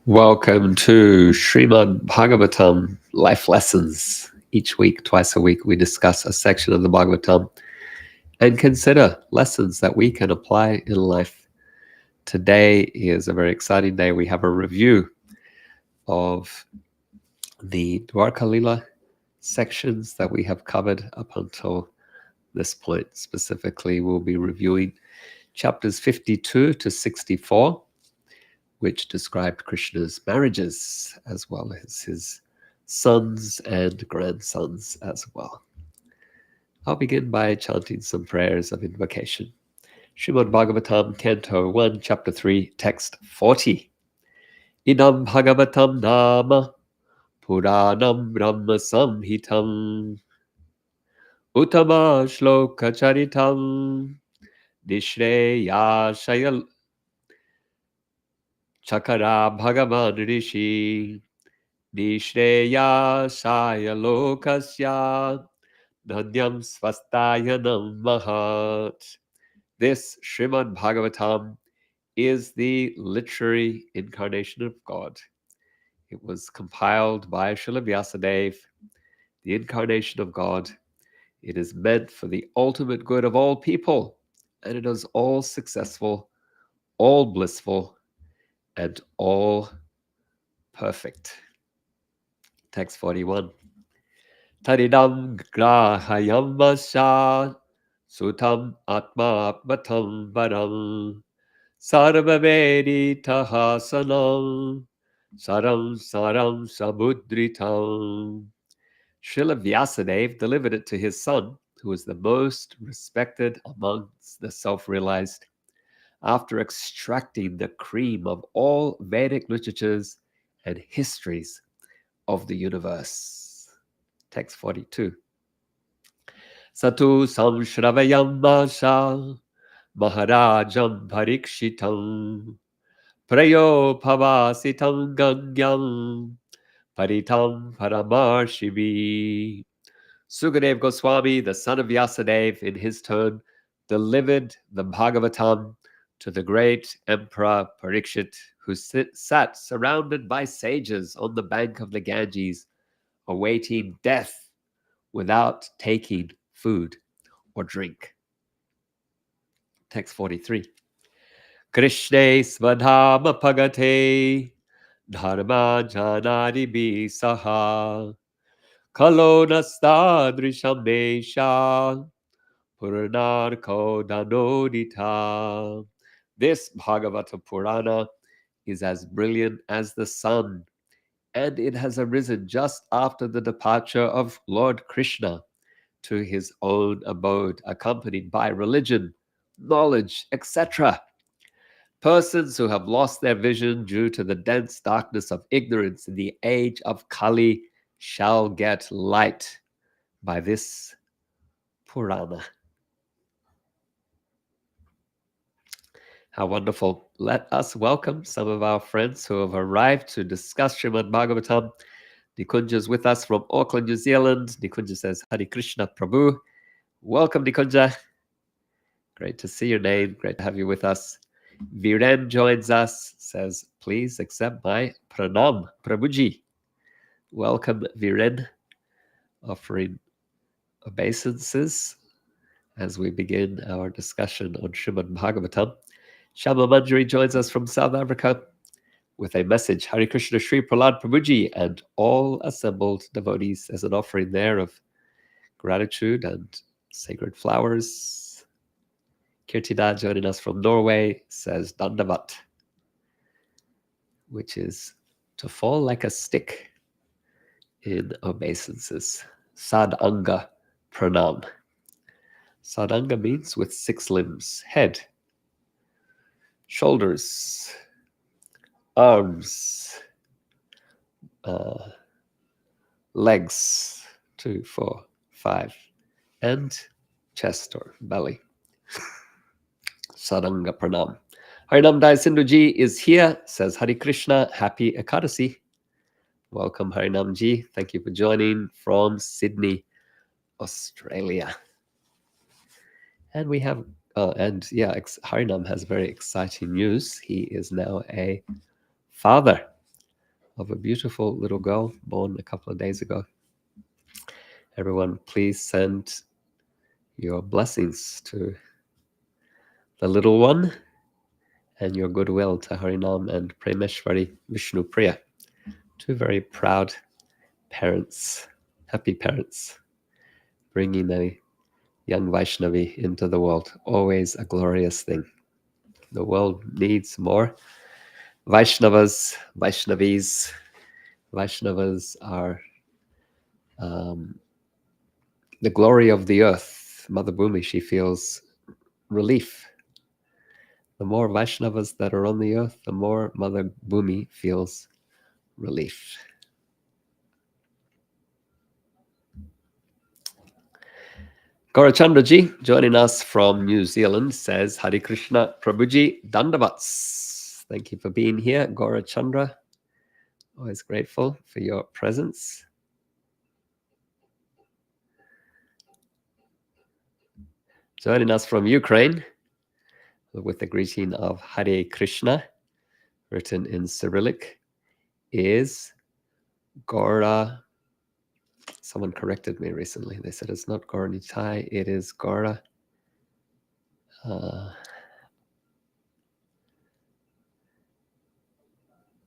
Welcome to Srimad Bhagavatam Life Lessons. Each week, twice a week, we discuss a section of the Bhagavatam and consider lessons that we can apply in life. Today is a very exciting day. We have a review of the Dvarka Lila sections that we have covered up until this point. Specifically, we'll be reviewing chapters 52 to 64, which described Krishna's marriages as well as his sons and grandsons as well. I'll begin by chanting some prayers of invocation. Srimad Bhagavatam Canto 1, Chapter 3, Text 40. Idam Bhagavatam Nama Puranam Brahma Samhitam Uttama Shloka Charitam Dishreya Shayal Chakara Bhagavan Rishi Nishreya Shaya Lokasya Dhanyam Svastayanam Mahat. This Srimad Bhagavatam is the literary incarnation of God. It was compiled by Srila Vyasadeva, the incarnation of God. It is meant for the ultimate good of all people, and it is all successful, all blissful, and all perfect. Text 41. Taridam grahayam vasya sutam atma atmatam varam sarvavedi tahasanam saram saram samudritam. Srila Vyasadeva delivered it to his son, who was the most respected amongst the self-realized, after extracting the cream of all Vedic literatures and histories of the universe. Text 42. Satu samshravayam masha maharajam parikshitam prayo pavasitam ganyam paritam paramarshivi. Sukadev Goswami, the son of Vyasadeva, in his turn delivered the Bhagavatam to the great Emperor Parikshit, who sat surrounded by sages on the bank of the Ganges, awaiting death without taking food or drink. Text 43. Krishne svadhama pagate dharma janadi bi saha kalo nastadrisham desha purnarko danodita. This Bhagavata Purana is as brilliant as the sun, and it has arisen just after the departure of Lord Krishna to his own abode, accompanied by religion, knowledge, etc. Persons who have lost their vision due to the dense darkness of ignorance in the age of Kali shall get light by this Purana. How wonderful. Let us welcome some of our friends who have arrived to discuss Srimad Bhagavatam. Nikunja is with us from Auckland, New Zealand. Nikunja says, Hare Krishna Prabhu. Welcome, Nikunja. Great to see your name. Great to have you with us. Viren joins us, says, please accept my pranam, Prabhuji. Welcome, Viren, offering obeisances as we begin our discussion on Srimad Bhagavatam. Shama Manjari joins us from South Africa with a message. Hare Krishna Sri Prahalda Prabhuji and all assembled devotees, as an offering there of gratitude and sacred flowers. Kirtida joining us from Norway says Dandavat, which is to fall like a stick in obeisances. Sadanga Pranam. Sadanga means with 6 limbs: head, shoulders, arms, legs, 2, 4, 5, and chest or belly. Sadanga Pranam. Harinam Dai Sindhuji is here, says Hare Krishna, happy Ekadasi. Welcome, Harinam Ji. Thank you for joining from Sydney, Australia. And we have, Harinam has very exciting news. He is now a father. of a beautiful little girl born a couple of days ago. Everyone, please send your blessings to the little one and your goodwill to Harinam and Premeshwari Vishnu Priya, two very proud parents, happy parents, bringing a young Vaishnavi into the world. Always a glorious thing. The world needs more Vaishnavas, Vaishnavis. Vaishnavas are the glory of the earth. Mother Bhumi, she feels relief. The more Vaishnavas that are on the earth, the more Mother Bhumi feels relief. Gaurachandraji, joining us from New Zealand, says, Hare Krishna, Prabhuji, Dandavats. Thank you for being here, Gaurachandra. Always grateful for your presence. Joining us from Ukraine, with the greeting of Hare Krishna, written in Cyrillic, is Gaura. Someone corrected me recently. They said it's not Gaura Nitai, it is Gaura.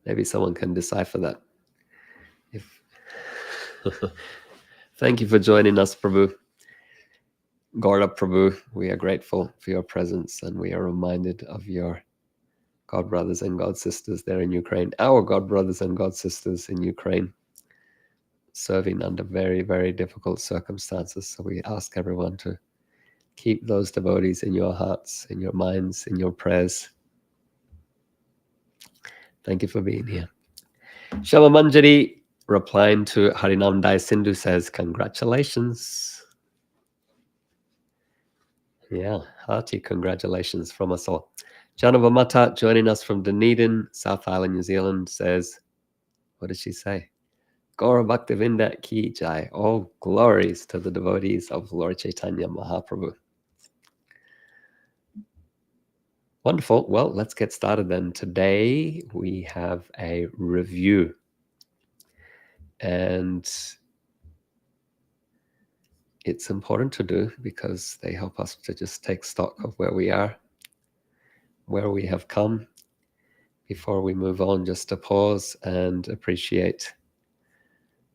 Maybe someone can decipher that. Thank you for joining us, Prabhu. Gaura Prabhu, we are grateful for your presence, and we are reminded of your God brothers and God sisters there in Ukraine, our God brothers and God sisters in Ukraine, serving under very, very difficult circumstances. So we ask everyone to keep those devotees in your hearts, in your minds, in your prayers. Thank you for being here. Shama Manjari, replying to Harinam Dai Sindhu, says, congratulations. Yeah, hearty congratulations from us all. Janavamata, joining us from Dunedin, South Island, New Zealand, says, what did she say? Gaura Bhaktivinda Ki Jai. All glories to the devotees of Lord Chaitanya Mahaprabhu. Wonderful. Well, let's get started then. Today we have a review. And it's important to do because they help us to just take stock of where we are, where we have come. Before we move on, just to pause and appreciate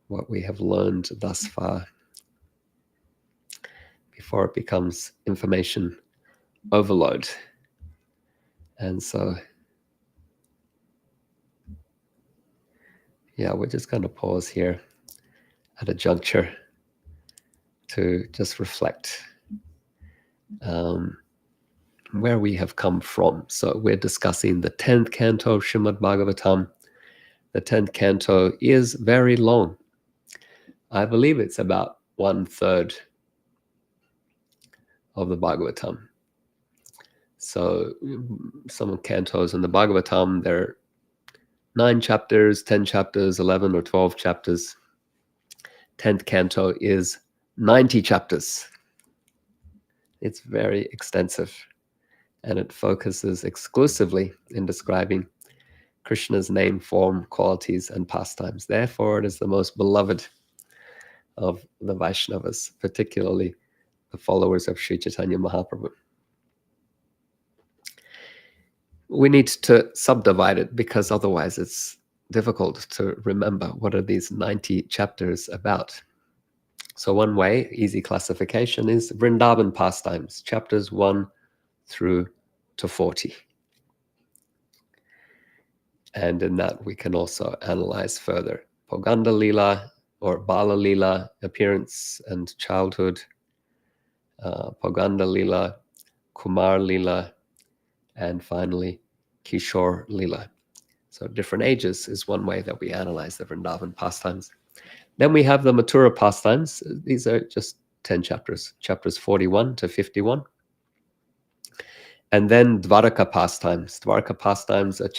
what we have learned thus far before it becomes information overload. And so, yeah, we're just going to pause here at a juncture to just reflect where we have come from. So we're discussing the 10th canto of Srimad Bhagavatam. The 10th canto is very long. I believe it's about 1/3 of the Bhagavatam. So some cantos in the Bhagavatam, there are 9 chapters, 10 chapters, 11 or 12 chapters. 10th canto is 90 chapters. It's very extensive, and it focuses exclusively in describing Krishna's name, form, qualities, and pastimes. Therefore, it is the most beloved of the Vaishnavas, particularly the followers of Sri Chaitanya Mahaprabhu. We need to subdivide it because otherwise it's difficult to remember what are these 90 chapters about. So one way, easy classification, is Vrindavan pastimes, chapters 1 through to 40. And in that we can also analyze further Poganda Lila or Bala Lila, appearance and childhood, Poganda Lila, Kumar Lila, and finally Kishore Lila. So different ages is one way that we analyze the Vrindavan pastimes. Then we have the Mathura pastimes. These are just 10 chapters, chapters 41 to 51. And then Dvarka pastimes. Dvarka pastimes are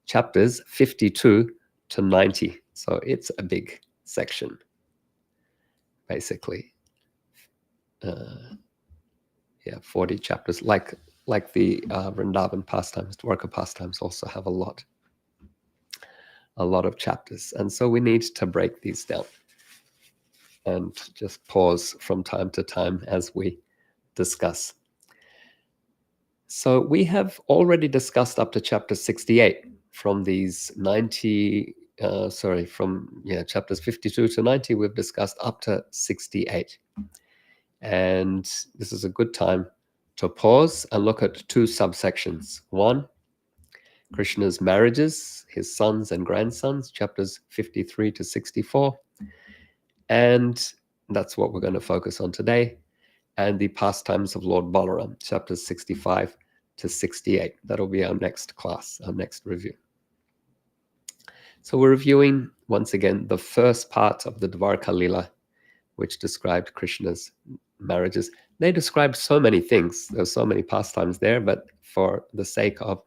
chapters 52 to 90. So it's a big section, basically. 40 chapters, like the Vrindavan pastimes. Dvarka pastimes also have a lot a lot of chapters. And so we need to break these down and just pause from time to time as we discuss. So we have already discussed up to chapter 68 from these 90, chapters 52 to 90, we've discussed up to 68. And this is a good time to pause and look at two subsections. One, Krishna's marriages, his sons and grandsons, chapters 53 to 64. And that's what we're going to focus on today. And the pastimes of Lord Balaram, chapters 65 to 68. That'll be our next class, our next review. So we're reviewing, once again, the first part of the Dvarka Lila, which described Krishna's marriages. They described so many things. There's so many pastimes there, but for the sake of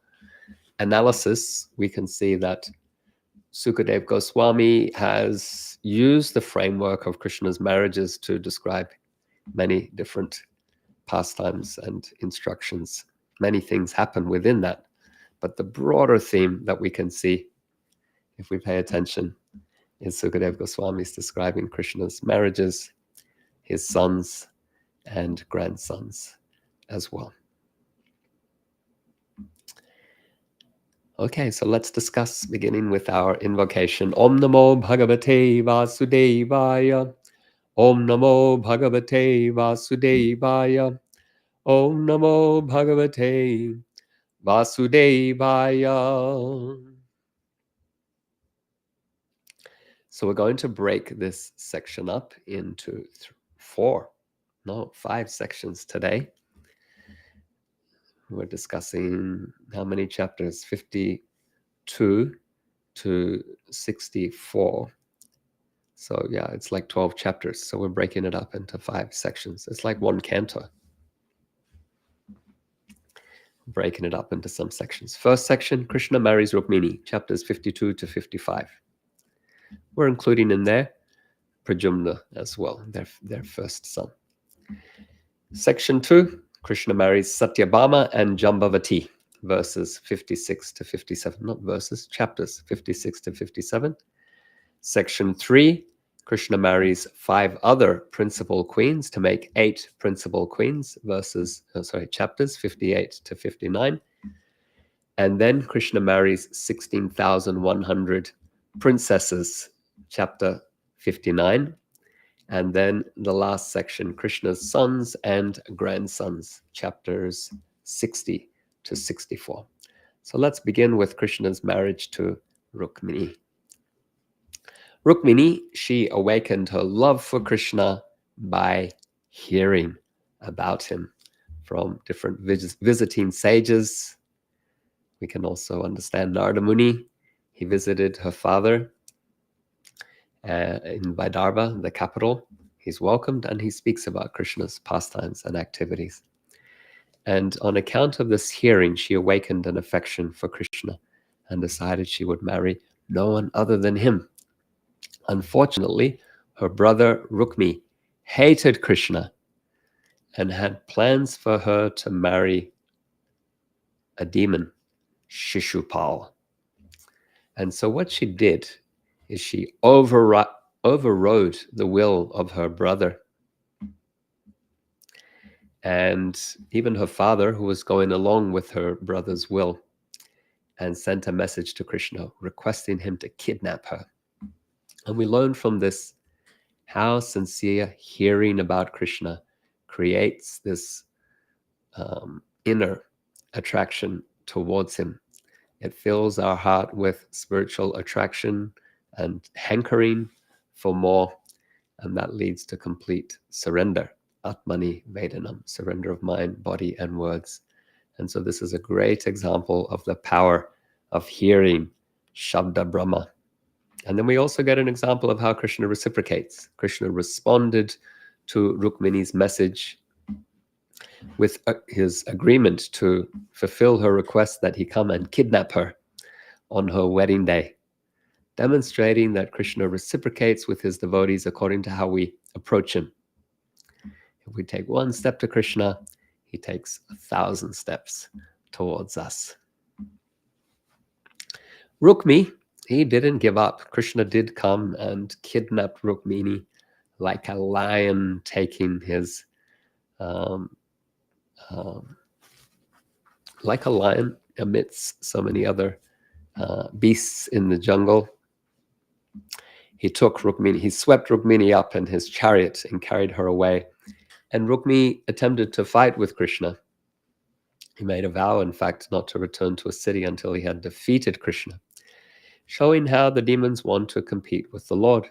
analysis, we can see that Sukadev Goswami has used the framework of Krishna's marriages to describe many different pastimes and instructions. Many things happen within that. But the broader theme that we can see, if we pay attention, is Sukadev Goswami's describing Krishna's marriages, his sons and grandsons as well. Okay, so let's discuss, beginning with our invocation. Om Namo Bhagavate Vasudevaya. Om Namo Bhagavate Vasudevaya. Om Namo Bhagavate Vasudevaya. So we're going to break this section up into 5 sections today. We're discussing how many chapters? 52 to 64. So yeah, it's like 12 chapters. So we're breaking it up into 5 sections. It's like one canto. Breaking it up into some sections. First section, Krishna marries Rukmini, chapters 52 to 55. We're including in there Pradhyumna as well, their first son. Section 2, Krishna marries Satyabhama and Jambavati, verses 56 to 57. Not verses, chapters 56 to 57. Section 3, Krishna marries 5 other principal queens to make 8 principal queens, chapters 58 to 59. And then Krishna marries 16,100 princesses, chapter 59. And then the last section, Krishna's sons and grandsons, chapters 60 to 64. So let's begin with Krishna's marriage to Rukmini. Rukmini, she awakened her love for Krishna by hearing about him from different visiting sages. We can also understand Narada Muni. He visited her father in Vidarbha, the capital. He's welcomed and he speaks about Krishna's pastimes and activities. And on account of this hearing, she awakened an affection for Krishna and decided she would marry no one other than him. Unfortunately, her brother Rukmini hated Krishna and had plans for her to marry a demon, Shishupal. And so what she did is she overrode the will of her brother. And even her father, who was going along with her brother's will, and sent a message to Krishna requesting him to kidnap her. And we learn from this how sincere hearing about Krishna creates this inner attraction towards him. It fills our heart with spiritual attraction and hankering for more, and that leads to complete surrender. Atmani Vedanam, surrender of mind, body, and words. And so this is a great example of the power of hearing Shabda Brahma. And then we also get an example of how Krishna reciprocates. Krishna responded to Rukmini's message with his agreement to fulfill her request that he come and kidnap her on her wedding day, demonstrating that Krishna reciprocates with his devotees according to how we approach him. If we take one step to Krishna, he takes 1,000 steps towards us. Rukmini he didn't give up. Krishna did come and kidnap Rukmini like a lion taking his, um, um, like a lion amidst so many other beasts in the jungle. He took Rukmini, he swept Rukmini up in his chariot and carried her away. And Rukmini attempted to fight with Krishna. He made a vow, in fact, not to return to a city until he had defeated Krishna, showing how the demons want to compete with the Lord.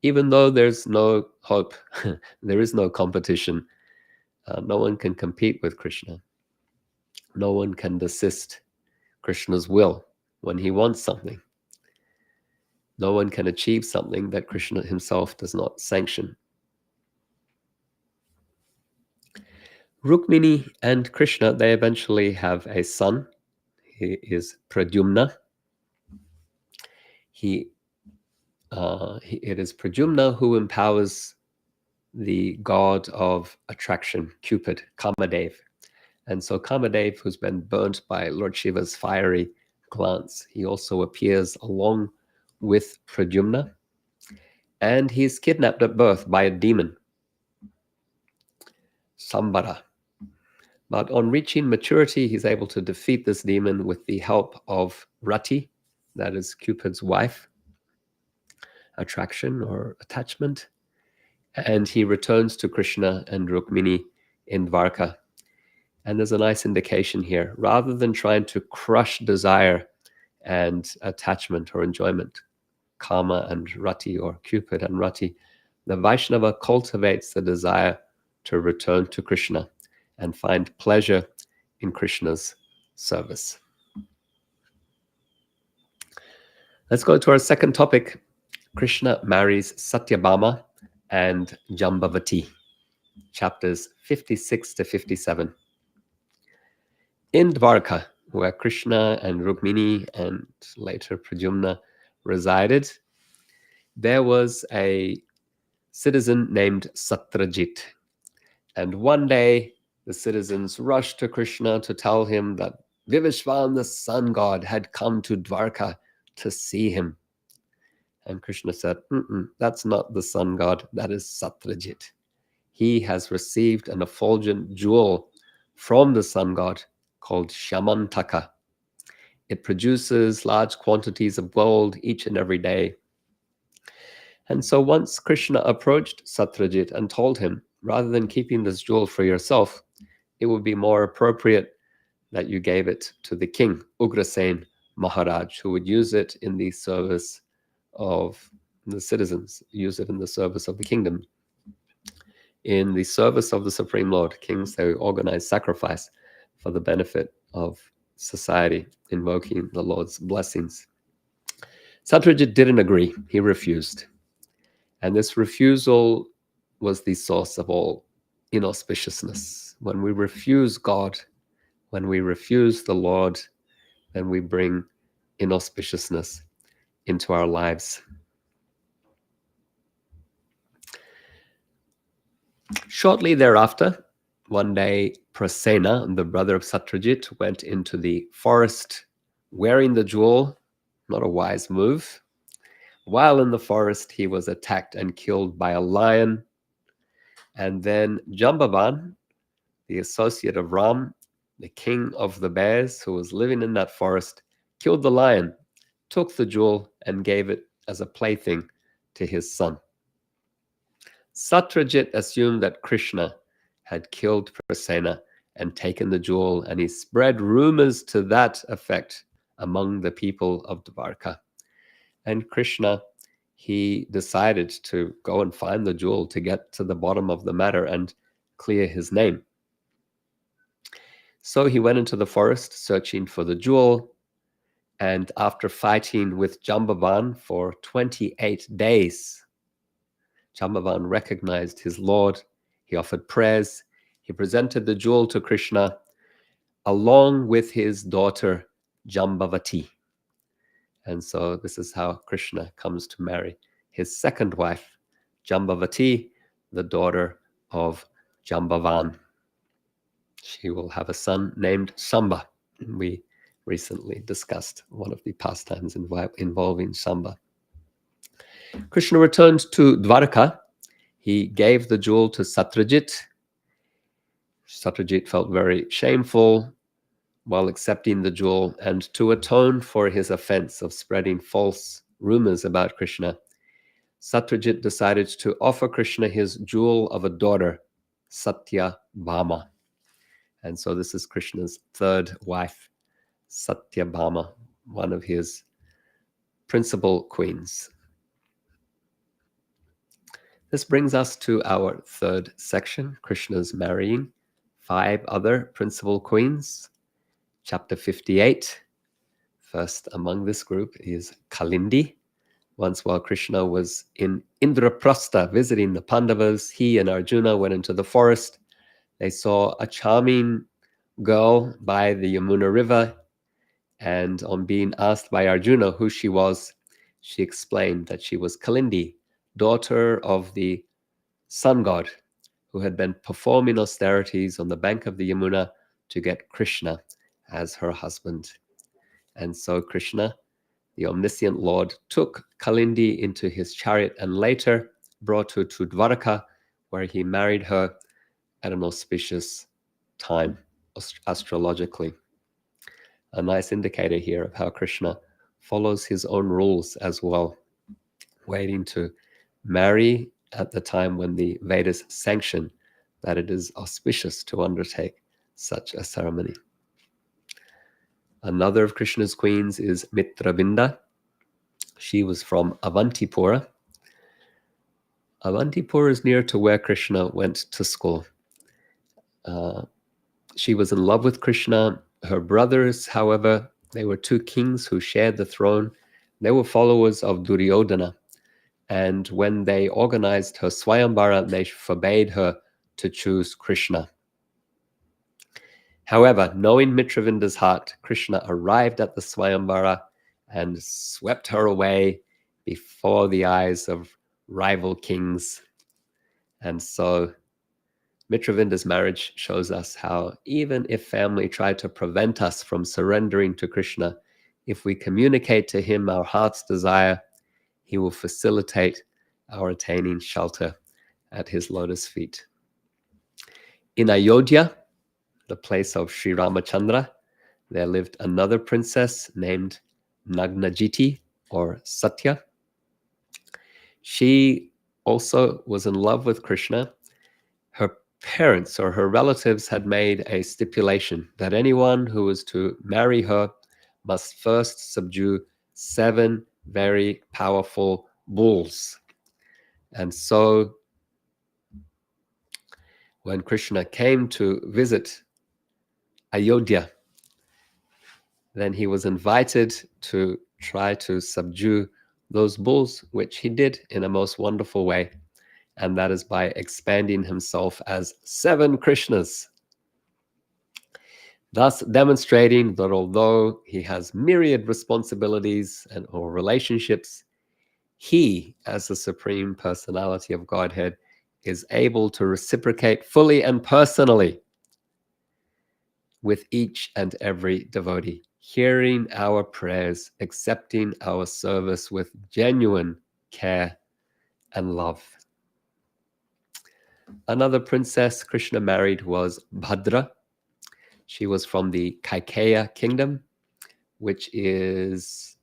Even though there's no hope, there is no competition, no one can compete with Krishna. No one can desist Krishna's will when he wants something. No one can achieve something that Krishna himself does not sanction. Rukmini and Krishna, they eventually have a son. He is Pradhyumna. It is Pradhyumna who empowers the god of attraction, Cupid, Kamadev. And so Kamadev, who's been burnt by Lord Shiva's fiery glance, he also appears along with Pradhyumna. And he's kidnapped at birth by a demon, Sambara. But on reaching maturity, he's able to defeat this demon with the help of Rati, that is Cupid's wife, attraction or attachment. And he returns to Krishna and Rukmini in Dvarka. And there's a nice indication here. Rather than trying to crush desire and attachment or enjoyment, Kama and Rati, or Cupid and Rati, the Vaishnava cultivates the desire to return to Krishna and find pleasure in Krishna's service. Let's go to our second topic. Krishna marries Satyabhama and Jambavati, chapters 56 to 57. In Dvarka, where Krishna and Rukmini and later Pradhyumna resided, there was a citizen named Satyajit. And one day, the citizens rushed to Krishna to tell him that Vivishvan, the sun god, had come to Dvarka to see him. And Krishna said, that's not the sun god, that is Satyajit. He has received an effulgent jewel from the sun god called Shamantaka. It produces large quantities of gold each and every day. And so once Krishna approached Satyajit and told him, rather than keeping this jewel for yourself, it would be more appropriate that you gave it to the king, Ugrasen Maharaj, who would use it in the service of the citizens, use it in the service of the kingdom. In the service of the Supreme Lord, kings, they organize sacrifice for the benefit of society, invoking the Lord's blessings. Satyajit didn't agree. He refused. And this refusal was the source of all inauspiciousness. When we refuse God, when we refuse the Lord, then we bring inauspiciousness into our lives. Shortly thereafter, one day, Prasena, the brother of Satyajit, went into the forest wearing the jewel, not a wise move. While in the forest, he was attacked and killed by a lion. And then Jambavati, the associate of Ram, the king of the bears who was living in that forest, killed the lion, took the jewel, and gave it as a plaything to his son. Satyajit assumed that Krishna had killed Prasena and taken the jewel, and he spread rumors to that effect among the people of Dvarka. And Krishna, he decided to go and find the jewel to get to the bottom of the matter and clear his name. So he went into the forest searching for the jewel, and after fighting with Jambavati for 28 days, Jambavati recognized his Lord. He offered prayers. He presented the jewel to Krishna along with his daughter Jambavati. And so this is how Krishna comes to marry his second wife, Jambavati, the daughter of Jambavati. She will have a son named Samba. We recently discussed, one of the pastimes involving Samba. Krishna returned to Dvarka. He gave the jewel to Satyajit. Satyajit felt very shameful while accepting the jewel, and to atone for his offense of spreading false rumors about Krishna, Satyajit decided to offer Krishna his jewel of a daughter, Satyabhama. And so this is Krishna's third wife, Satyabhama, one of his principal queens. This brings us to our third section, Krishna's marrying 5 other principal queens. Chapter 58. First among this group is Kalindi. Once while Krishna was in Indraprastha visiting the Pandavas, he and Arjuna went into the forest. They saw a charming girl by the Yamuna river, and on being asked by Arjuna who she was, she explained that she was Kalindi, daughter of the sun god, who had been performing austerities on the bank of the Yamuna to get Krishna as her husband. And so Krishna, the omniscient Lord, took Kalindi into his chariot and later brought her to Dvarka, where he married her at an auspicious time, astrologically. A nice indicator here of how Krishna follows his own rules as well, waiting to marry at the time when the Vedas sanction that it is auspicious to undertake such a ceremony. Another of Krishna's queens is Mitravinda. She was from Avantipura. Avantipura is near to where Krishna went to school. She was in love with Krishna. Her brothers, however, they were 2 kings who shared the throne. They were followers of Duryodhana. And when they organized her Swayamvara, they forbade her to choose Krishna. However, knowing Mitravinda's heart, Krishna arrived at the Swayamvara and swept her away before the eyes of rival kings. And so Mitravinda's marriage shows us how even if family tried to prevent us from surrendering to Krishna, if we communicate to him our heart's desire, he will facilitate our attaining shelter at his lotus feet. In Ayodhya, the place of Sri Ramachandra, there lived another princess named Nagnajiti or Satya. She also was in love with Krishna. Her parents or her relatives had made a stipulation that anyone who was to marry her must first subdue 7 very powerful bulls. And so when Krishna came to visit Ayodhya, then he was invited to try to subdue those bulls, which he did in a most wonderful way. And that is by expanding himself as 7 Krishnas, thus demonstrating that although he has myriad responsibilities or relationships, he, as the Supreme Personality of Godhead, is able to reciprocate fully and personally with each and every devotee, hearing our prayers, accepting our service with genuine care and love. Another princess Krishna married was Bhadra. She was from the Kaikeya kingdom, which is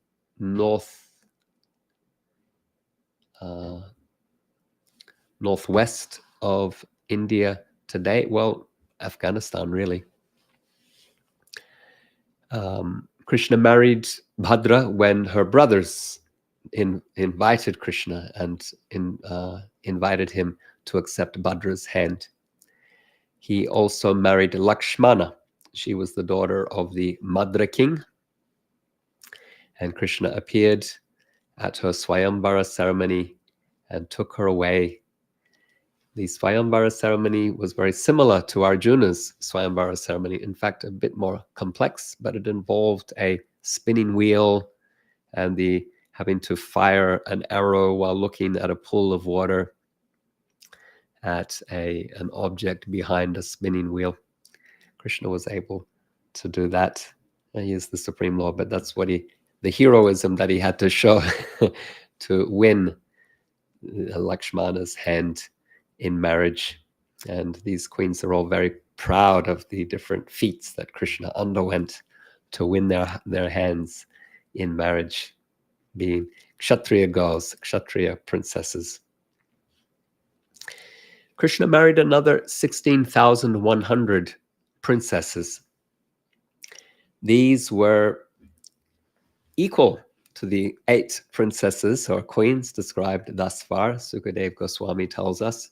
northwest of India today. Well, Afghanistan, really. Krishna married Bhadra when her brothers invited Krishna and invited him to accept Bhadra's hand. He also married Lakshmana. She was the daughter of the Madra king. And Krishna appeared at her Swayamvara ceremony and took her away. The Swayamvara ceremony was very similar to Arjuna's Swayamvara ceremony. In fact, a bit more complex, but it involved a spinning wheel and the having to fire an arrow while looking at a pool of water at an object behind a spinning wheel. Krishna was able to do that He is the Supreme Lord, but that's what the heroism that he had to show to win Lakshmana's hand in marriage. And these queens are all very proud of the different feats that Krishna underwent to win their hands in marriage, being Kshatriya girls, Kshatriya princesses. Krishna married another 16,100 princesses. These were equal to the 8 princesses or queens described thus far, Sukadeva Goswami tells us.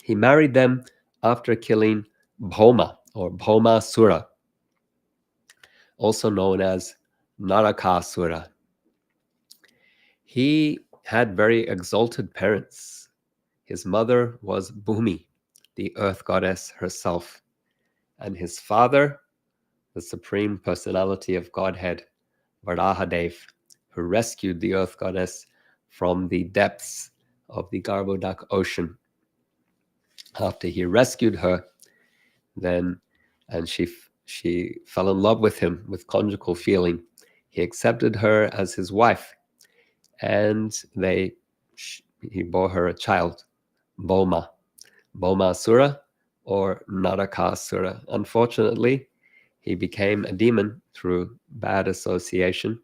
He married them after killing Bhoma or Bhomasura, also known as Narakasura. He had very exalted parents. His mother was Bhumi, the earth goddess herself, and his father, the Supreme Personality of Godhead, Varahadev, who rescued the earth goddess from the depths of the Garbhodak ocean. After he rescued her, then, and she fell in love with him with conjugal feeling, he accepted her as his wife, and he bore her a child, Bhomasura or Narakasura. Unfortunately, he became a demon through bad association,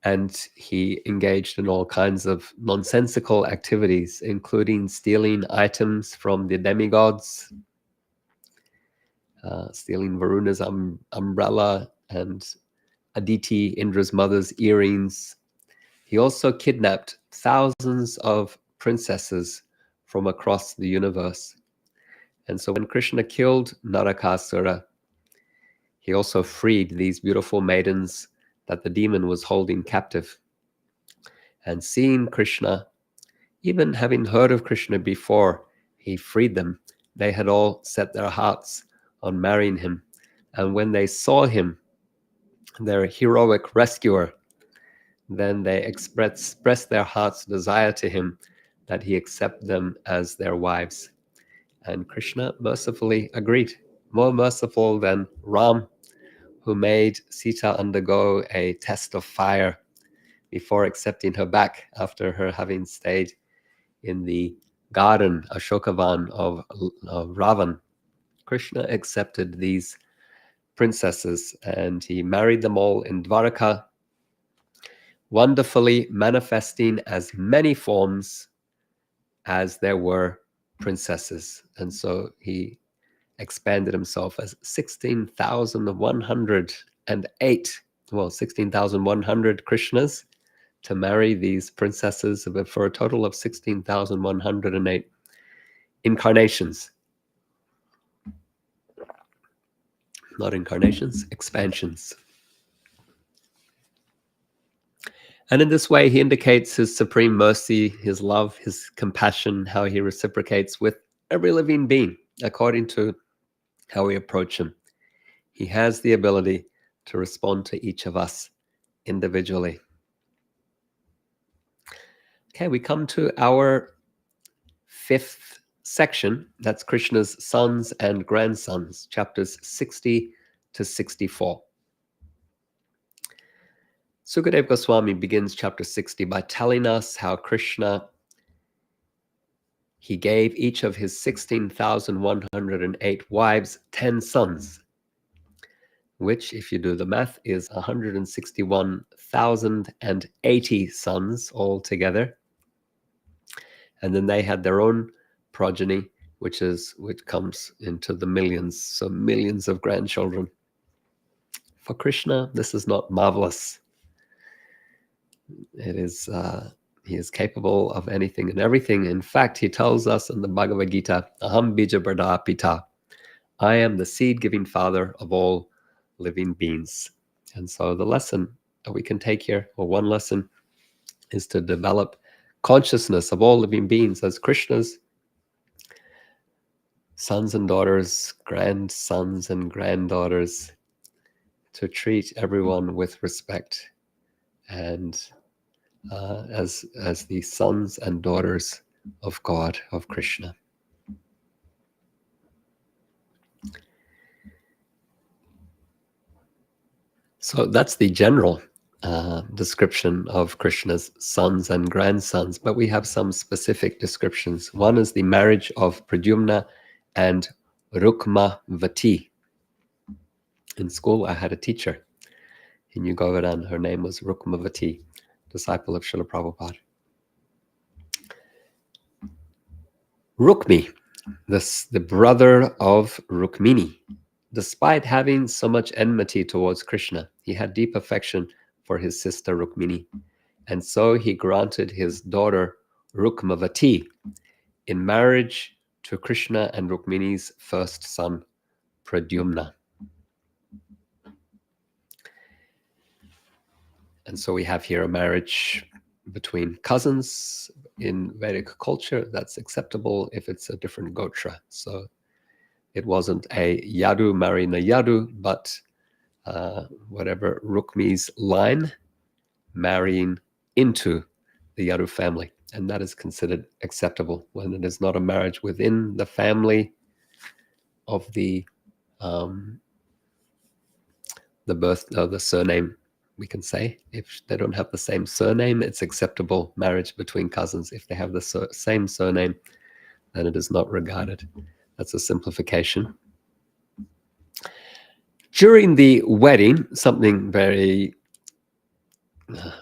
and he engaged in all kinds of nonsensical activities, including stealing items from the demigods, stealing Varuna's umbrella and Aditi, Indra's mother's earrings. He also kidnapped thousands of princesses from across the universe. And so when Krishna killed Narakasura, he also freed these beautiful maidens that the demon was holding captive. And seeing Krishna, even having heard of Krishna before he freed them, they had all set their hearts on marrying him. And when they saw him, their heroic rescuer, then they expressed their heart's desire to him that he accept them as their wives. And Krishna mercifully agreed, more merciful than Ram, who made Sita undergo a test of fire before accepting her back after her having stayed in the garden, Ashokavan of Ravan. Krishna accepted these princesses and he married them all in Dvarka, wonderfully manifesting as many forms as there were princesses. And so he expanded himself as 16,108, 16,100 Krishnas to marry these princesses for a total of 16,108 incarnations. Not incarnations, expansions. And in this way, he indicates his supreme mercy, his love, his compassion, how he reciprocates with every living being according to how we approach him. He has the ability to respond to each of us individually. Okay, we come to our 5th section. That's Krishna's sons and grandsons, chapters 60 to 64. Sukadeva Goswami begins chapter 60 by telling us how Krishna, he gave each of his 16,108 wives 10 sons, which, if you do the math, is 161,080 sons altogether. And then they had their own progeny, which comes into the millions, so millions of grandchildren. For Krishna, this is not marvelous. It is he is capable of anything and everything. In fact, he tells us in the Bhagavad Gita, Aham bija brada pita, I am the seed-giving father of all living beings. And so the lesson that we can take here, or one lesson, is to develop consciousness of all living beings as Krishna's sons and daughters, grandsons and granddaughters, to treat everyone with respect and as the sons and daughters of God, of Krishna. So that's the general description of Krishna's sons and grandsons, but we have some specific descriptions. One is the marriage of Pradhyumna and Rukmavati. In school, I had a teacher in New Govardhan. Her name was Rukmavati, disciple of Srila Prabhupada. Rukmi, the brother of Rukmini, despite having so much enmity towards Krishna, he had deep affection for his sister Rukmini, and so he granted his daughter Rukmavati in marriage to Krishna and Rukmini's first son, Pradhyumna. And so we have here a marriage between cousins. In Vedic culture, that's acceptable if it's a different gotra. So it wasn't a Yadu marrying a Yadu, but whatever Rukmi's line marrying into the Yadu family. And that is considered acceptable when it is not a marriage within the family of the the surname, we can say. If they don't have the same surname, it's acceptable marriage between cousins. If they have the same surname, then it is not regarded. That's a simplification. During the wedding, something very,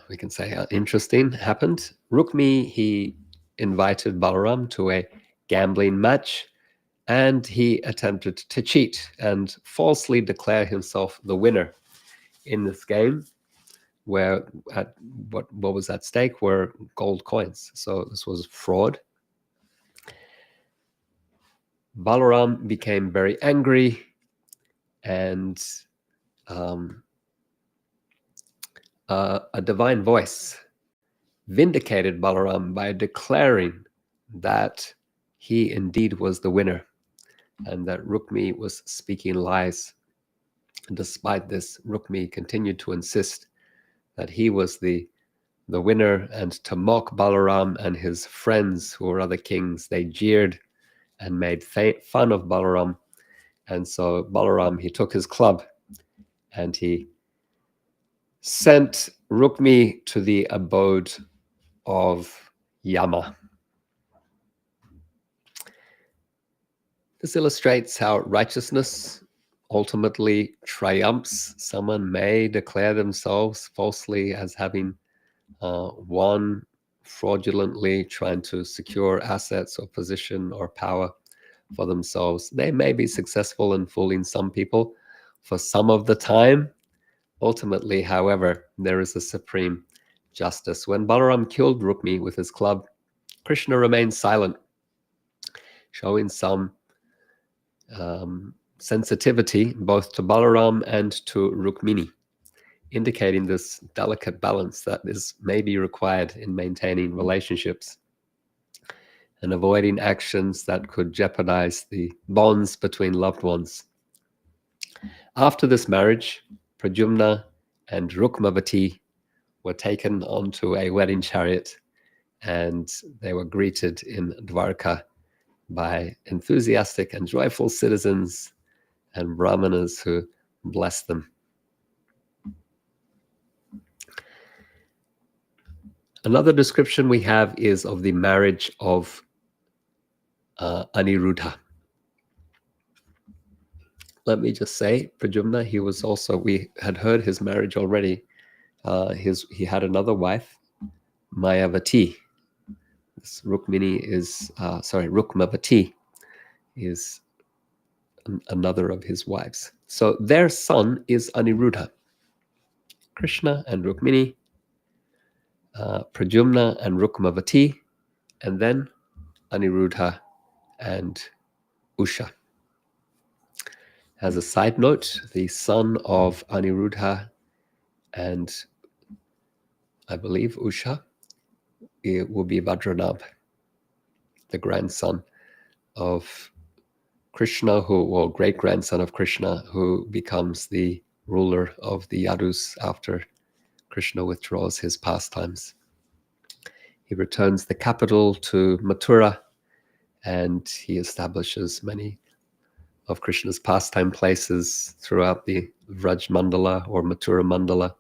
we can say, interesting happened. Rukmi, he invited Balaram to a gambling match, and he attempted to cheat and falsely declare himself the winner in this game, where what was at stake were gold coins. So this was fraud. Balaram became very angry, and a divine voice vindicated Balaram by declaring that he indeed was the winner and that Rukmi was speaking lies. And despite this, Rukmi continued to insist that he was the winner, and to mock Balaram and his friends who were other kings, they jeered and made fun of Balaram. And so Balaram, he took his club and he sent Rukmi to the abode of Yama. This illustrates how righteousness ultimately triumphs. Someone may declare themselves falsely as having won fraudulently, trying to secure assets or position or power for themselves. They may be successful in fooling some people for some of the time. Ultimately, however, there is a supreme justice. When Balaram killed Rukmi with his club, Krishna remained silent, showing some sensitivity both to Balaram and to Rukmini, indicating this delicate balance that is maybe required in maintaining relationships and avoiding actions that could jeopardize the bonds between loved ones. After this marriage, Pradhyumna and Rukmavati were taken onto a wedding chariot, and they were greeted in Dvarka by enthusiastic and joyful citizens and brahmanas who blessed them. Another description we have is of the marriage of Anirudha. Let me just say, Pradhyumna, he was also, we had heard his marriage already. He had another wife, Mayavati. This Rukmini is, Rukmavati is another of his wives. So their son is Anirudha. Krishna and Rukmini, Pradhyumna and Rukmavati, and then Anirudha and Usha. As a side note, the son of Anirudha and I believe Usha, it will be Vajranabh, the grandson of Krishna, great-grandson of Krishna, who becomes the ruler of the Yadus after Krishna withdraws his pastimes. He returns the capital to Mathura, and he establishes many of Krishna's pastime places throughout the Vraj Mandala or Mathura Mandala,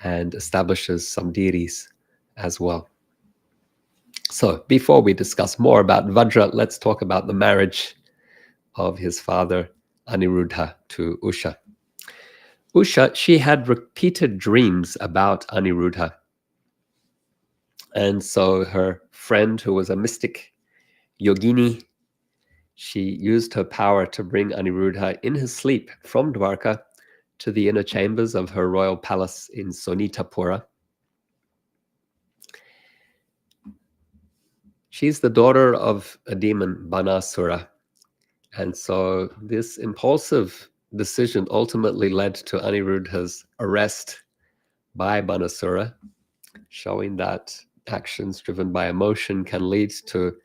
and establishes some deities as well. So before we discuss more about Vajra, let's talk about the marriage of his father Anirudha to Usha. Usha, she had repeated dreams about Anirudha. And so her friend, who was a mystic yogini, she used her power to bring Anirudha in his sleep from Dvarka to the inner chambers of her royal palace in Sonitapura. She's the daughter of a demon, Banasura. And so this impulsive decision ultimately led to Aniruddha's arrest by Banasura, showing that actions driven by emotion can lead to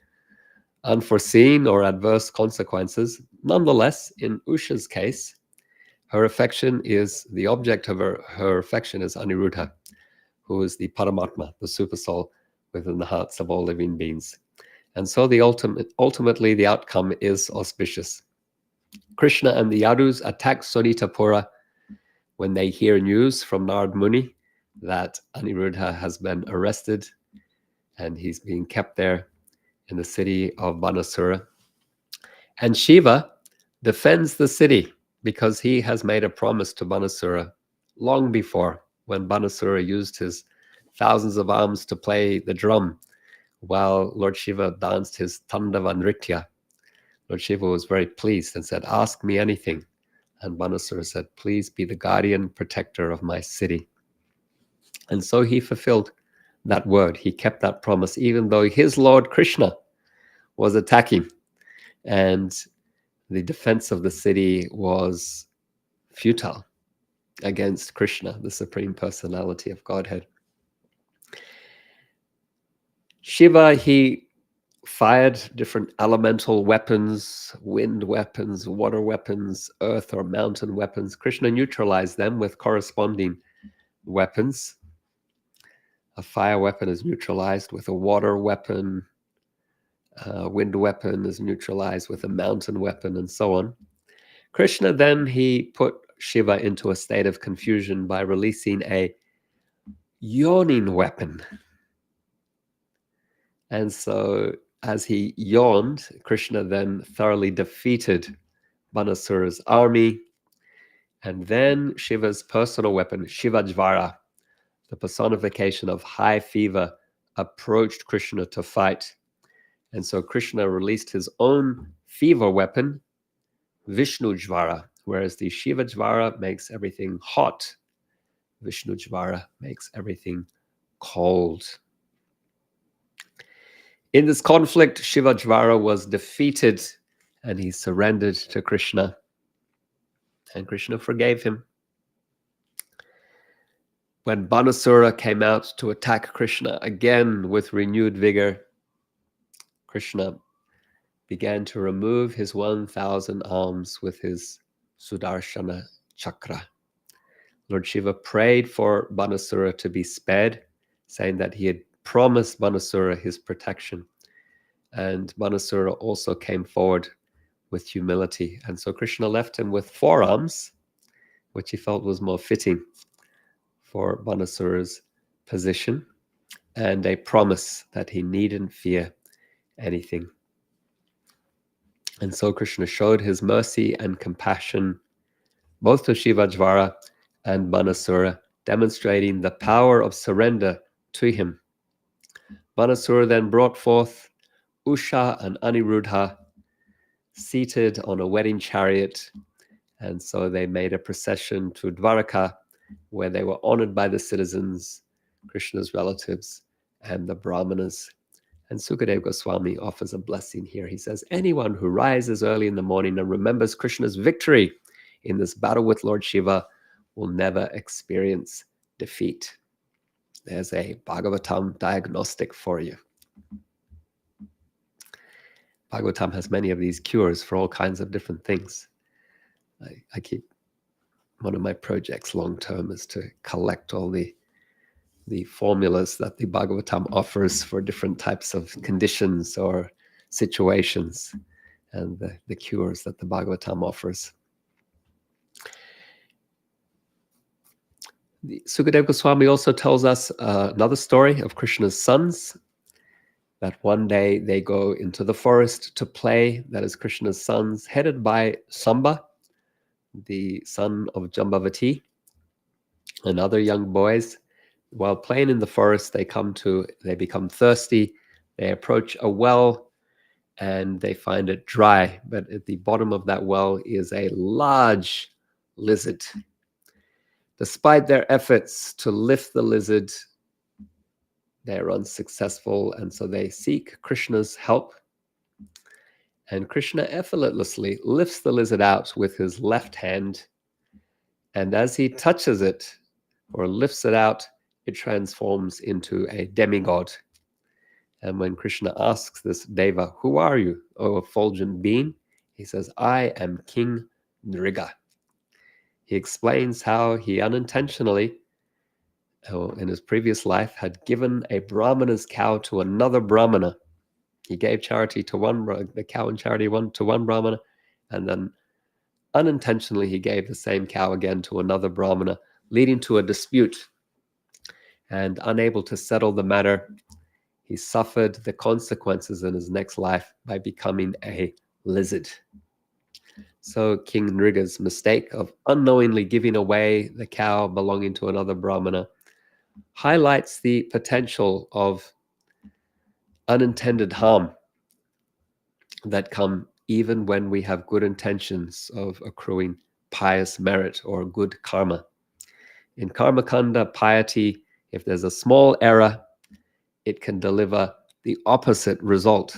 unforeseen or adverse consequences. Nonetheless, in Usha's case, her affection is, the object of her affection is Aniruddha, who is the Paramatma, the supersoul within the hearts of all living beings. And so ultimately the outcome is auspicious. Krishna and the Yadus attack Sonitapura when they hear news from Narad Muni that Aniruddha has been arrested and he's being kept there in the city of Banasura. And Shiva defends the city because he has made a promise to Banasura long before, when Banasura used his thousands of arms to play the drum while Lord Shiva danced his Tandava Nritya. Lord Shiva was very pleased and said, "Ask me anything." And Banasura said, "Please be the guardian protector of my city." And so he fulfilled that word. He kept that promise, even though his Lord Krishna was attacking. And the defense of the city was futile against Krishna, the Supreme Personality of Godhead. Shiva, he fired different elemental weapons, wind weapons, water weapons, earth or mountain weapons. Krishna neutralized them with corresponding weapons. A fire weapon is neutralized with a water weapon. A wind weapon is neutralized with a mountain weapon, and so on. Krishna then, he put Shiva into a state of confusion by releasing a yawning weapon. And so as he yawned, Krishna then thoroughly defeated Banasura's army. And then Shiva's personal weapon, Shivajvara, the personification of high fever, approached Krishna to fight. And so Krishna released his own fever weapon, Vishnujvara, whereas the Shivajvara makes everything hot. Vishnujvara makes everything cold. In this conflict, Shivajvara was defeated and he surrendered to Krishna. And Krishna forgave him. When Banasura came out to attack Krishna again with renewed vigor, Krishna began to remove his 1,000 arms with his Sudarshana chakra. Lord Shiva prayed for Banasura to be spared, saying that he had promised Banasura his protection. And Banasura also came forward with humility. And so Krishna left him with 4 arms, which he felt was more fitting for Banasura's position, and a promise that he needn't fear anything. And so Krishna showed his mercy and compassion both to Shivajvara and Banasura, demonstrating the power of surrender to him. Banasura then brought forth Usha and Aniruddha seated on a wedding chariot, and so they made a procession to Dvarka, where they were honored by the citizens, Krishna's relatives, and the Brahmanas. And Sukadeva Goswami offers a blessing here. He says, anyone who rises early in the morning and remembers Krishna's victory in this battle with Lord Shiva will never experience defeat. There's a Bhagavatam diagnostic for you. Bhagavatam has many of these cures for all kinds of different things. I keep, one of my projects long-term is to collect all the formulas that the Bhagavatam offers for different types of conditions or situations. and the cures that the Bhagavatam offers. Sukadeva Goswami also tells us another story of Krishna's sons, that one day they go into the forest to play. That is Krishna's sons, headed by Samba, the son of Jambavati, and other young boys. While playing in the forest, they become thirsty. They approach a well and they find it dry. But at the bottom of that well is a large lizard. Despite their efforts to lift the lizard, they are unsuccessful, and so they seek Krishna's help. And Krishna effortlessly lifts the lizard out with his left hand, and as he touches it or lifts it out, it transforms into a demigod. And when Krishna asks this Deva, "Who are you, O effulgent being?" he says, "I am King Nriga." He explains how he unintentionally, in his previous life, had given a brahmana's cow to another brahmana. He gave charity to the cow in charity to one brahmana, and then unintentionally he gave the same cow again to another brahmana, leading to a dispute. And unable to settle the matter, he suffered the consequences in his next life by becoming a lizard. So King Nriga's mistake of unknowingly giving away the cow belonging to another brahmana highlights the potential of unintended harm that come even when we have good intentions of accruing pious merit or good karma. In karma kanda, piety, if there's a small error, it can deliver the opposite result.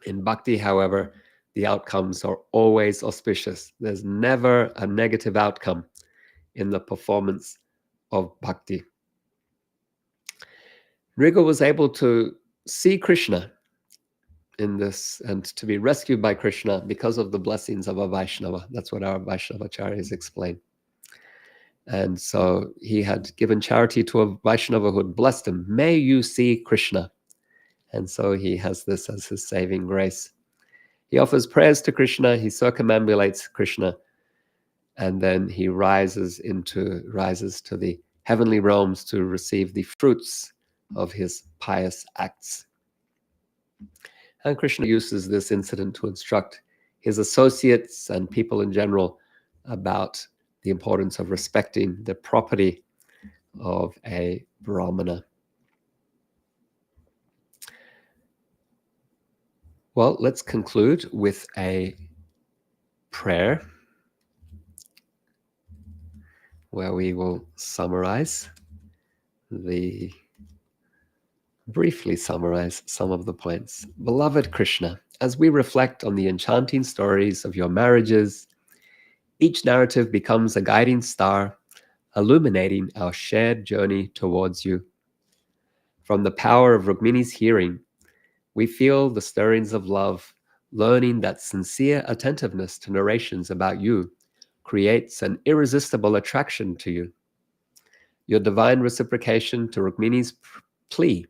In bhakti, however, the outcomes are always auspicious. There's never a negative outcome in the performance of bhakti. Nriga was able to see Krishna in this and to be rescued by Krishna because of the blessings of a Vaishnava. That's what our Vaishnavacharyas explain. And so he had given charity to a Vaishnava who had blessed him. May you see Krishna. And so he has this as his saving grace. He offers prayers to Krishna, he circumambulates Krishna, and then he rises to the heavenly realms to receive the fruits of his pious acts. And Krishna uses this incident to instruct his associates and people in general about the importance of respecting the property of a brahmana. Well, let's conclude with a prayer where we will briefly summarize some of the points. Beloved Krishna, as we reflect on the enchanting stories of your marriages, each narrative becomes a guiding star, illuminating our shared journey towards you. From the power of Rukmini's hearing, we feel the stirrings of love, learning that sincere attentiveness to narrations about you creates an irresistible attraction to you. Your divine reciprocation to Rukmini's plea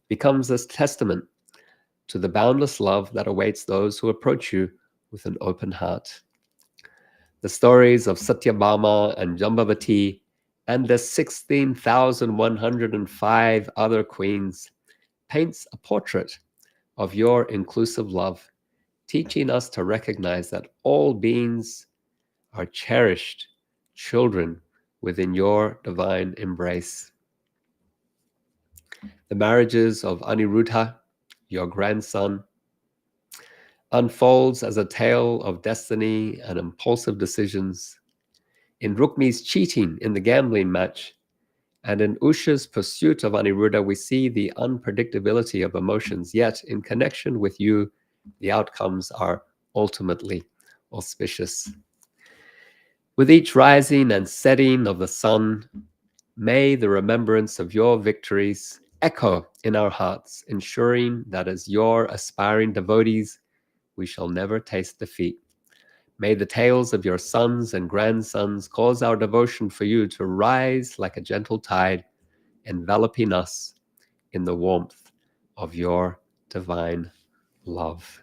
becomes a testament to the boundless love that awaits those who approach you with an open heart. The stories of Satyabhama and Jambavati and the 16,105 other queens paints a portrait of your inclusive love, teaching us to recognize that all beings are cherished children within your divine embrace. The marriages of Anirudha, your grandson, unfolds as a tale of destiny and impulsive decisions. In Rukmini's cheating in the gambling match, and in Usha's pursuit of Anirudha, we see the unpredictability of emotions, yet in connection with you, the outcomes are ultimately auspicious. With each rising and setting of the sun, may the remembrance of your victories echo in our hearts, ensuring that as your aspiring devotees, we shall never taste defeat. May the tales of your sons and grandsons cause our devotion for you to rise like a gentle tide, enveloping us in the warmth of your divine love.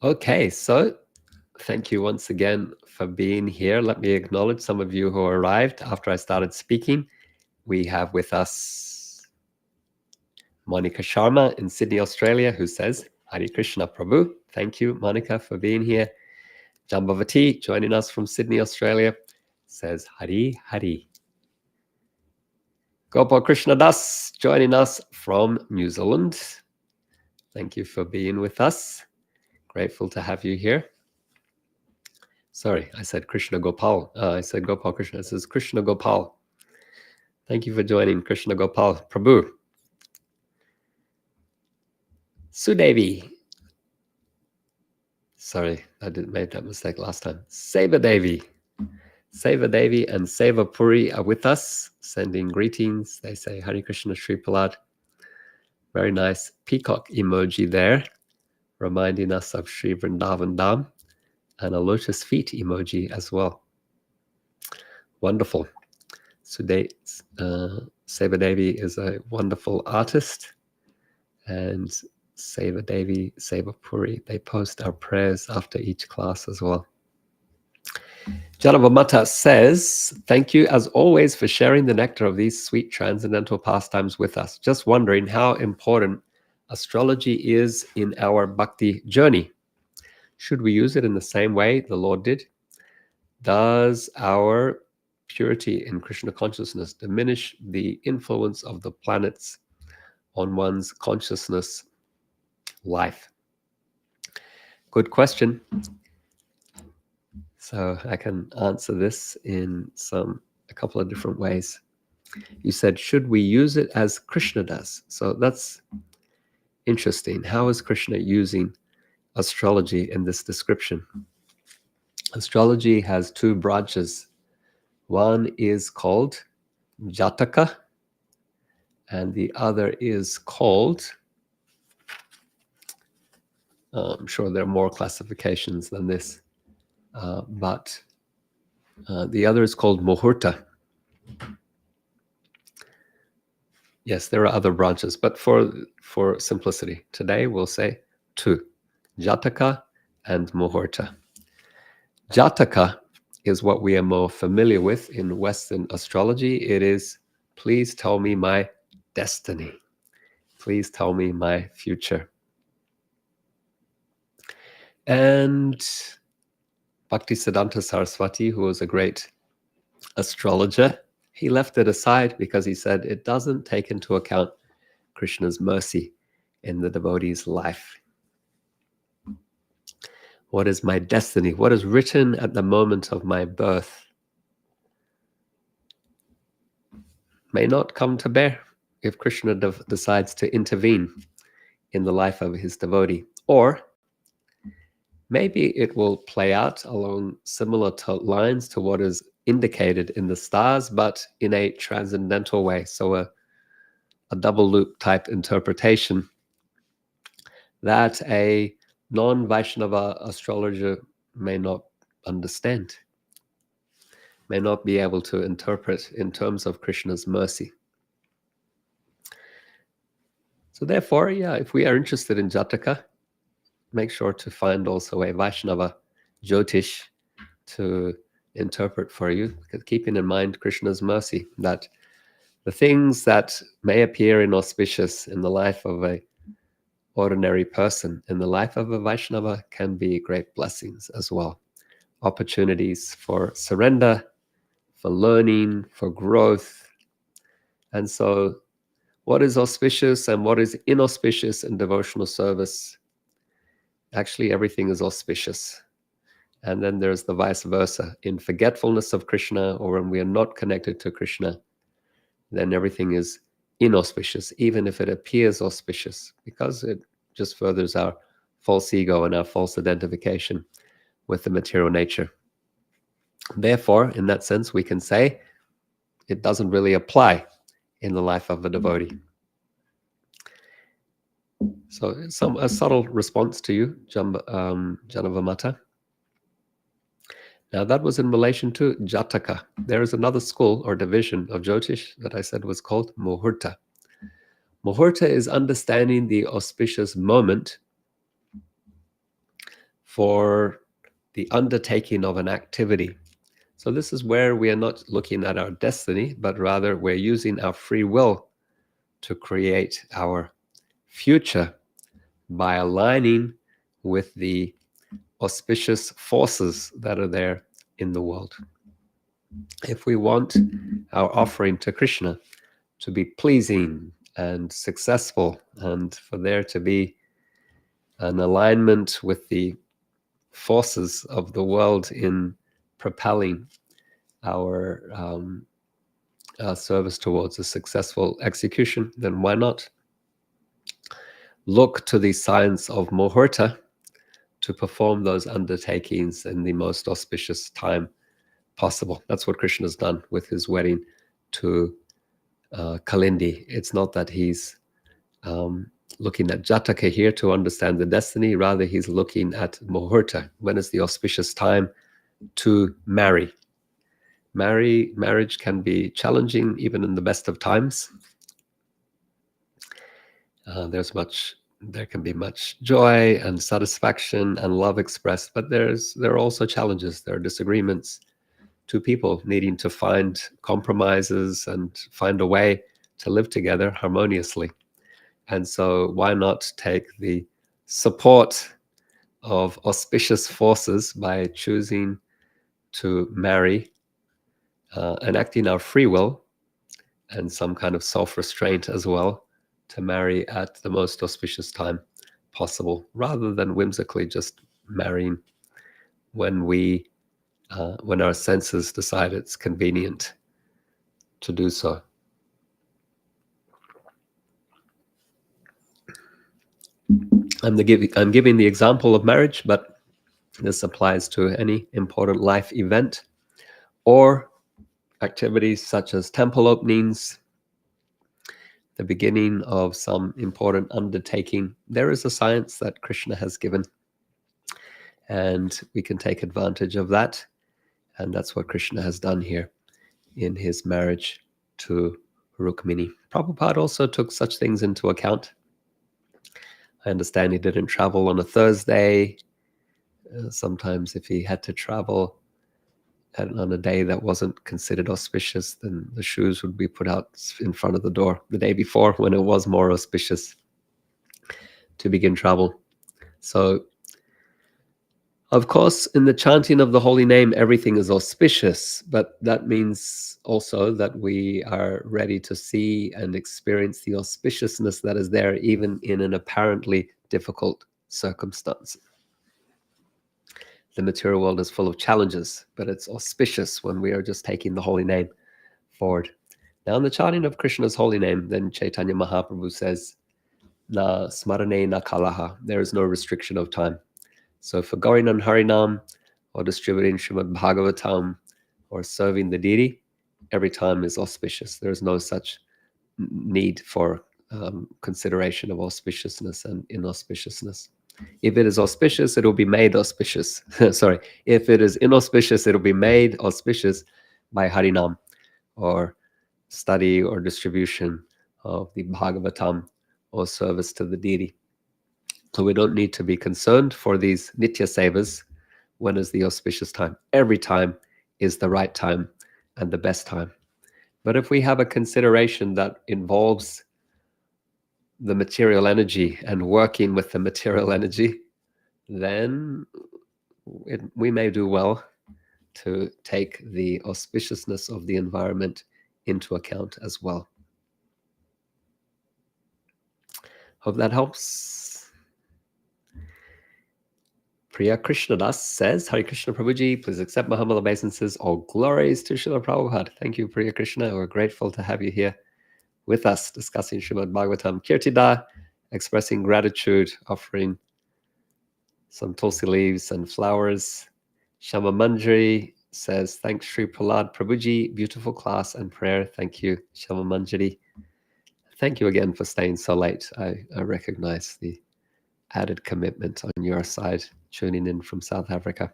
Okay, so thank you once again for being here. Let me acknowledge some of you who arrived after I started speaking. We have with us Monica Sharma in Sydney, Australia, who says, Hare Krishna Prabhu. Thank you, Monica, for being here. Jambavati, joining us from Sydney, Australia, says, Hari Hari. Gopal Krishna Das, joining us from New Zealand. Thank you for being with us. Grateful to have you here. Sorry, I said Krishna Gopal. I said Gopal Krishna. It says Krishna Gopal. Thank you for joining, Krishna Gopal Prabhu. Sudevi. Sorry, I didn't make that mistake last time. Seva Devi. Seva Devi and Seva Puri are with us, sending greetings. They say Hare Krishna Sri Prahalda. Very nice peacock emoji there, reminding us of Sri Vrindavan Dham, and a lotus feet emoji as well. Wonderful. Seva Devi is a wonderful artist, and Seva Devi, Seva Puri, they post our prayers after each class as well. Jambavati says, thank you as always for sharing the nectar of these sweet transcendental pastimes with us. Just wondering how important astrology is in our bhakti journey. Should we use it in the same way the Lord did? Does our purity in Krishna consciousness diminish the influence of the planets on one's consciousness life? Good question. So I can answer this in a couple of different ways. You said, should we use it as Krishna does? So that's interesting. How is Krishna using astrology in this description? Astrology has two branches. One is called Jataka, and the other is called, I'm sure there are more classifications than this, but the other is called Muhurta. Yes, there are other branches, but for simplicity, today we'll say two, Jataka and Muhurta. Jataka is what we are more familiar with in Western astrology. It is, please tell me my destiny. Please tell me my future. And Bhaktisiddhanta Saraswati, who was a great astrologer, he left it aside because he said it doesn't take into account Krishna's mercy in the devotee's life. What is my destiny? What is written at the moment of my birth may not come to bear if Krishna decides to intervene in the life of his devotee. Or maybe it will play out along similar lines to what is indicated in the stars, but in a transcendental way. So a double loop type interpretation that a non-Vaishnava astrologer may not understand, may not be able to interpret in terms of Krishna's mercy. So therefore, if we are interested in Jataka, make sure to find also a Vaishnava Jyotish to interpret for you, keeping in mind Krishna's mercy, that the things that may appear inauspicious in the life of a ordinary person, in the life of a Vaishnava, can be great blessings as well. Opportunities for surrender, for learning, for growth. And so what is auspicious and what is inauspicious in devotional service? Actually, everything is auspicious. And then there's the vice versa. In forgetfulness of Krishna, or when we are not connected to Krishna, then everything is inauspicious, even if it appears auspicious, because it just furthers our false ego and our false identification with the material nature. Therefore, in that sense, we can say it doesn't really apply in the life of a devotee. So a subtle response to you, Janavamata. Now that was in relation to Jataka. There is another school or division of Jyotish that I said was called Muhurta. Muhurta is understanding the auspicious moment for the undertaking of an activity. So this is where we are not looking at our destiny, but rather we're using our free will to create our future by aligning with the auspicious forces that are there in the world. If we want our offering to Krishna to be pleasing and successful, and for there to be an alignment with the forces of the world in propelling our service towards a successful execution, then why not look to the science of Muhurta to perform those undertakings in the most auspicious time possible. That's what Krishna has done with his wedding to Kalindi. It's not that he's looking at Jataka here to understand the destiny, rather he's looking at Muhurta. When is the auspicious time to marry? Marriage can be challenging even in the best of times. There can be much joy and satisfaction and love expressed, but there are also challenges. There are disagreements, two people needing to find compromises and find a way to live together harmoniously. And so why not take the support of auspicious forces by choosing to marry, enacting our free will and some kind of self-restraint as well, to marry at the most auspicious time possible, rather than whimsically just marrying when our senses decide it's convenient to do so. I'm giving the example of marriage, but this applies to any important life event or activities such as temple openings, the beginning of some important undertaking. There is a science that Krishna has given, and we can take advantage of that. And that's what Krishna has done here in his marriage to Rukmini. Prabhupada also took such things into account. I understand he didn't travel on a Thursday. Sometimes if he had to travel on a day that wasn't considered auspicious, then the shoes would be put out in front of the door the day before when it was more auspicious to begin travel. So, of course, in the chanting of the holy name, everything is auspicious, but that means also that we are ready to see and experience the auspiciousness that is there even in an apparently difficult circumstance. The material world is full of challenges, but it's auspicious when we are just taking the holy name forward. Now, in the chanting of Krishna's holy name, then Chaitanya Mahaprabhu says, Na smarane na kalaha, there is no restriction of time. So for going on Harinam, or distributing Srimad Bhagavatam, or serving the deity, every time is auspicious. There is no such need for consideration of auspiciousness and inauspiciousness. If it is auspicious, it will be made auspicious. Sorry, if it is inauspicious, it will be made auspicious by Harinam, or study or distribution of the Bhagavatam, or service to the deity. So we don't need to be concerned for these Nitya Sevas. When is the auspicious time? Every time is the right time and the best time. But if we have a consideration that involves the material energy and working with the material energy, then we may do well to take the auspiciousness of the environment into account as well. Hope that helps. Priya Krishnadas says, Hare Krishna Prabhuji, please accept my humble obeisances. All glories to Srila Prabhupada. Thank you, Priya Krishna. We're grateful to have you here with us discussing Srimad Bhagavatam. Kirtida, expressing gratitude, offering some tulsi leaves and flowers. Shama Manjari says, thanks Sri Prahalda Prabhuji, beautiful class and prayer. Thank you, Shama Manjari. Thank you again for staying so late. I recognize the added commitment on your side, tuning in from South Africa.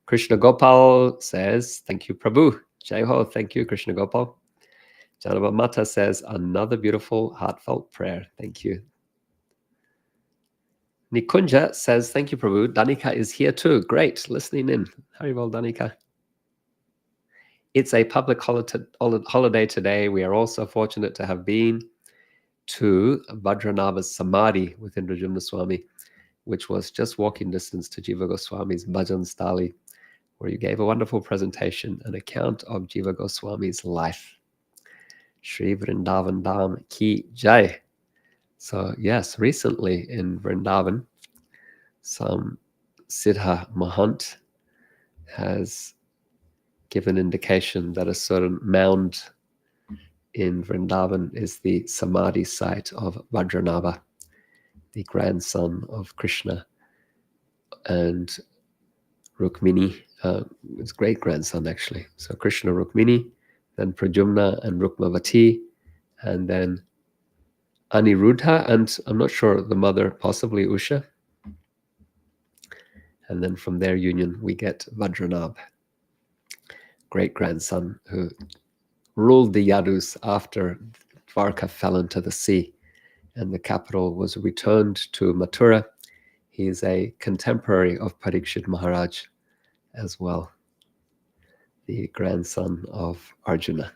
Krishna Gopal says, thank you, Prabhu. Jai Ho, thank you, Krishna Gopal. Janava Mata says, another beautiful, heartfelt prayer. Thank you. Nikunja says, thank you, Prabhu. Danika is here too. Great, listening in. Haribol, Danika. It's a public holiday today. We are also fortunate to have been to Vajranava's Samadhi with Indrajumna Swami, which was just walking distance to Jiva Goswami's Bhajan Stali, where you gave a wonderful presentation, an account of Jiva Goswami's life. Shri Vrindavan Dham Ki Jai. So yes, recently in Vrindavan, some Siddha Mahant has given indication that a certain mound in Vrindavan is the Samadhi site of Vajranava, the grandson of Krishna and Rukmini, his great-grandson actually. So Krishna Rukmini, then Pradhyumna and Rukmavati, and then Anirudha, and I'm not sure the mother, possibly Usha. And then from their union, we get Vajranab, great-grandson who ruled the Yadus after Dvarka fell into the sea and the capital was returned to Mathura. He is a contemporary of Parikshit Maharaj as well, the grandson of Arjuna.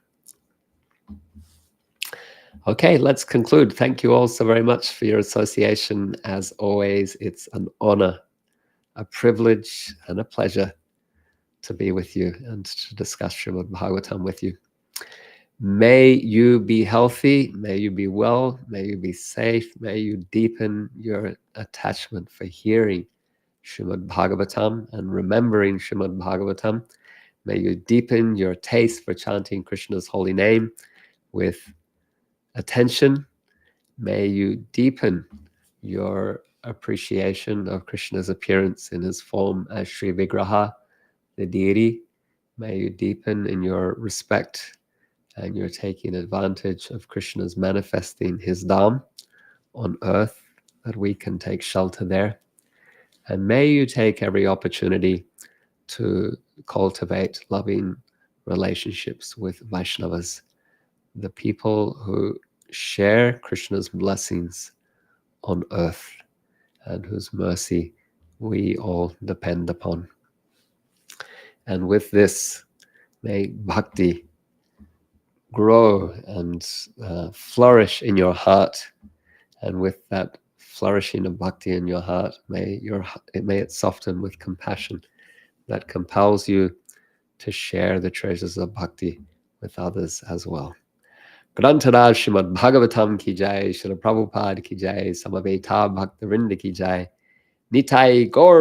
Okay, let's conclude. Thank you all so very much for your association. As always, it's an honor, a privilege, and a pleasure to be with you and to discuss Srimad Bhagavatam with you. May you be healthy, may you be well, may you be safe, may you deepen your attachment for hearing Srimad Bhagavatam and remembering Srimad Bhagavatam. May you deepen your taste for chanting Krishna's holy name with attention. May you deepen your appreciation of Krishna's appearance in his form as Sri Vigraha, the deity. May you deepen in your respect and you're taking advantage of Krishna's manifesting his Dham on earth, that we can take shelter there. And may you take every opportunity to cultivate loving relationships with Vaishnavas, the people who share Krishna's blessings on earth and whose mercy we all depend upon. And with this, may bhakti grow and flourish in your heart. And with that flourishing of bhakti in your heart, may it soften with compassion that compels you to share the treasures of bhakti with others as well. Grantaraj Srimad Bhagavatam ki jai, Srila Prabhupada ki jai, Samaveta Bhakta Vrinda ki jai, Nitai Gaur